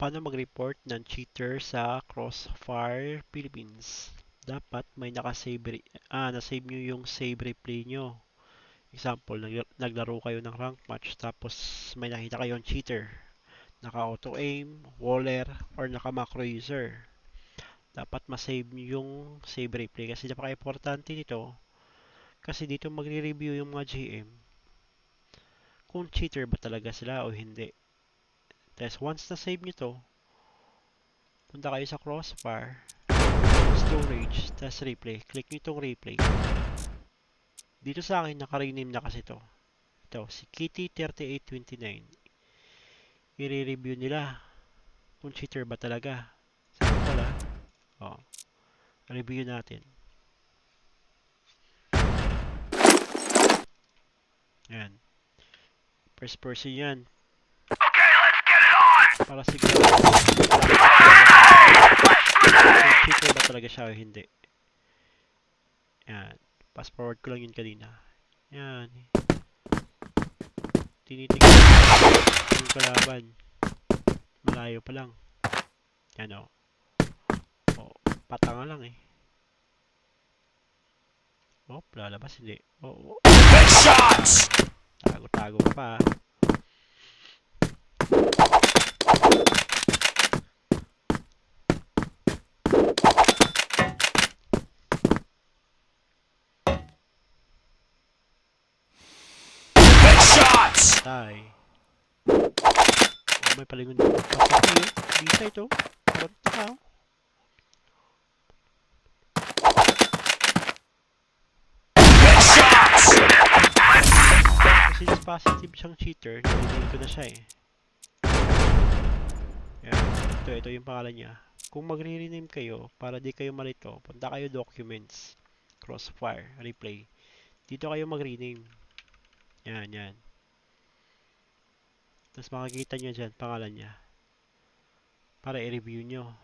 Paano mag-report ng cheater sa Crossfire Philippines? Dapat may na-save nyo yung save replay nyo. Example, naglaro kayo ng rank match tapos may nakita kayong cheater. Naka-auto aim, waller, or naka-macro user. Dapat ma-save nyo yung save replay kasi napaka-importante nito. Kasi dito magre-review yung mga GM kung cheater ba talaga sila o hindi. Tapos once na-save nyo to, punta kayo sa Crossfire, storage, tapos replay. Click nyo itong replay. Dito sa akin, naka-rename na kasi to. Ito, si Kitty3829. I-review nila kung cheater ba talaga. Sample oh, review natin. Yan. First person yan. Okay, let's get it on! Para siguro kung cheater ba talaga siya o hindi. Yan. Fast forward ko lang yun kanina. Yan. Tinitignan yung kalaban. Malayo pa lang. Yan o. Oh, patanga lang eh. Oh, lalabas hindi. Oh, oh. Headshots! Tago-tago ka pa. Headshots! Tay. Oh, may palingon dito. Pati bisa ito. Parang taka. Headshots! Kasi since positive siyang cheater, narinig ko na siya eh. Yan. Ito yung pangalan niya. Kung magre-rename kayo, para di kayo malito, punta kayo documents, crossfire, replay. Dito kayo mag-rename. Yan. Tapos makikita nyo dyan, pangalan niya. Para i-review nyo.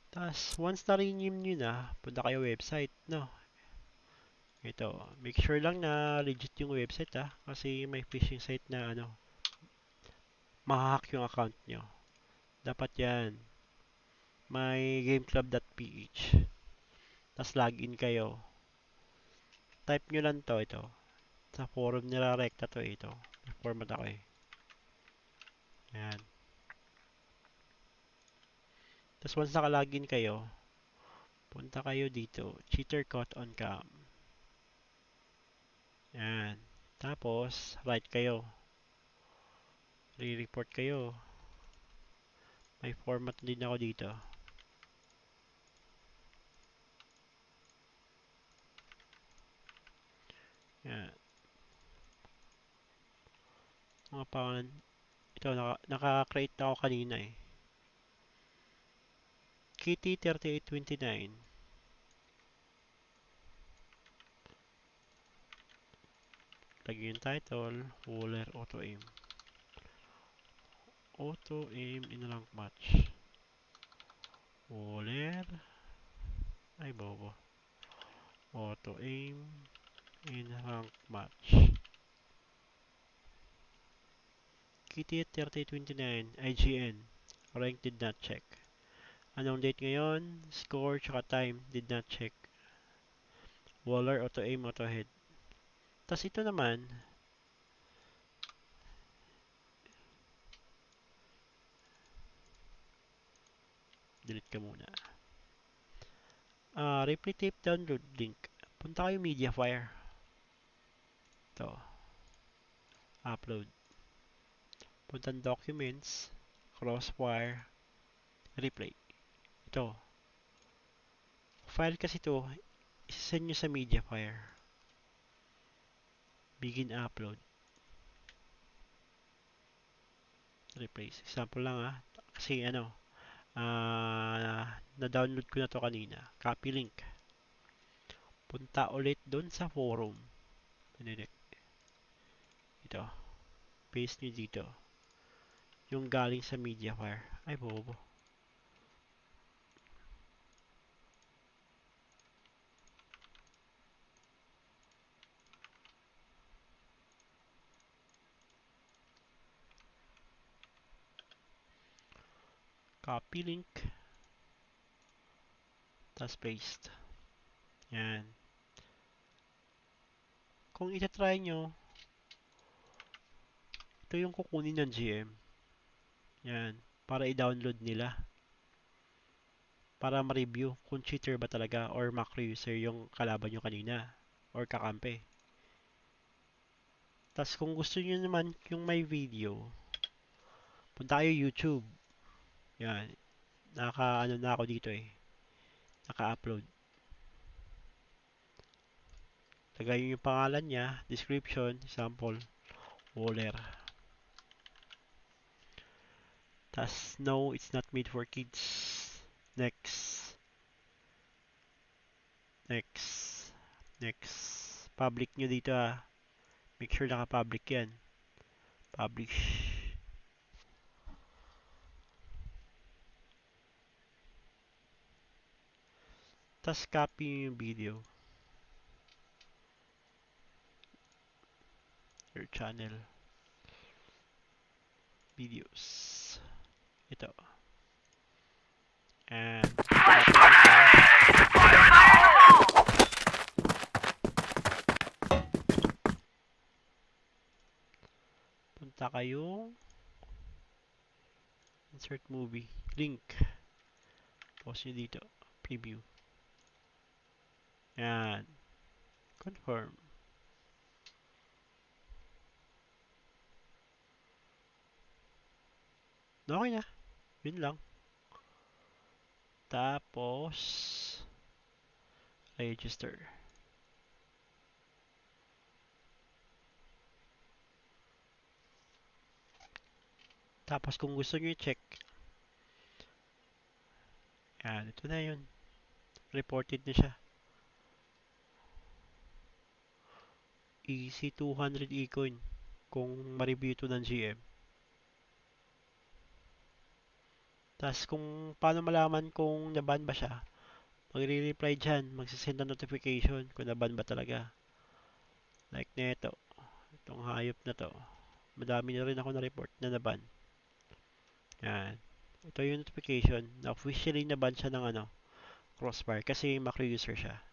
Tapos, once na-rename nyo na, punta kayo website, no? Ito, make sure lang na legit yung website kasi may phishing site na mahahack yung account nyo. Dapat yan. May gameclub.ph. Tapos login kayo. Type nyo lang ito. Sa forum nila Rekta to ito. May format ako eh. Yan. Tapos once naka-login kayo, punta kayo dito. Cheater caught on cam. Yan. Tapos, write kayo. Re-report kayo. May format din ako dito. Yan. Mga pangalan. Ito, naka-create na ako kanina eh. Kitty3829. Lagyan yung title. Waller auto aim. Auto aim in rank match. Waller. Ay, bobo. Auto aim in rank match. Kitty3829. IGN. Rank did not check. Anong date ngayon? Score tsaka time did not check. Waller auto aim auto head. Tas ito naman, delete ka muna. Replay tape download link. Punta kayo Mediafire. Ito. Upload. Punta documents. Crossfire. Replay. Ito. File kasi ito, isasend nyo sa Mediafire. Begin upload. Replace. Example lang kasi na-download ko na to kanina. Copy link. Punta ulit doon sa forum. Ito. Paste nyo dito. Yung galing sa Mediafire. Ay, bobo. Copy link. Tapos paste. Yan. Kung itatry nyo, ito yung kukunin ng GM. Yan. Para i-download nila. Para ma-review kung cheater ba talaga or macro user yung kalaban nyo kanina. Or kakampi. Tapos kung gusto nyo naman yung may video, punta kayo YouTube. Yan. Ano na ako dito eh. Naka-upload. Lagay nyo yung pangalan niya, description, example, Waller. Tas, no, it's not made for kids. Next. Next. Next. Public nyo dito ah. Make sure naka-public yan. Publish. Tas, copy nyo yung video. Your channel. Videos. Ito. And, copy nyo. Punta kayo. Insert movie. Link. Post nyo dito. Preview. Yan. Confirm. Okay na. Yun lang. Tapos, register. Tapos, kung gusto nyo i-check, yan, ito na yun. Reported na siya. Easy 200 e-coin kung ma-review ito ng GM. Tapos, kung paano malaman kung naban ba siya, magre-reply dyan, magsisend ng notification kung naban ba talaga. Like neto. Itong hayop na to. Madami na rin ako na-report na naban. Yan. Ito yung notification na officially naban siya ng Crossfire kasi macro user siya.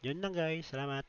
Yun lang guys. Salamat.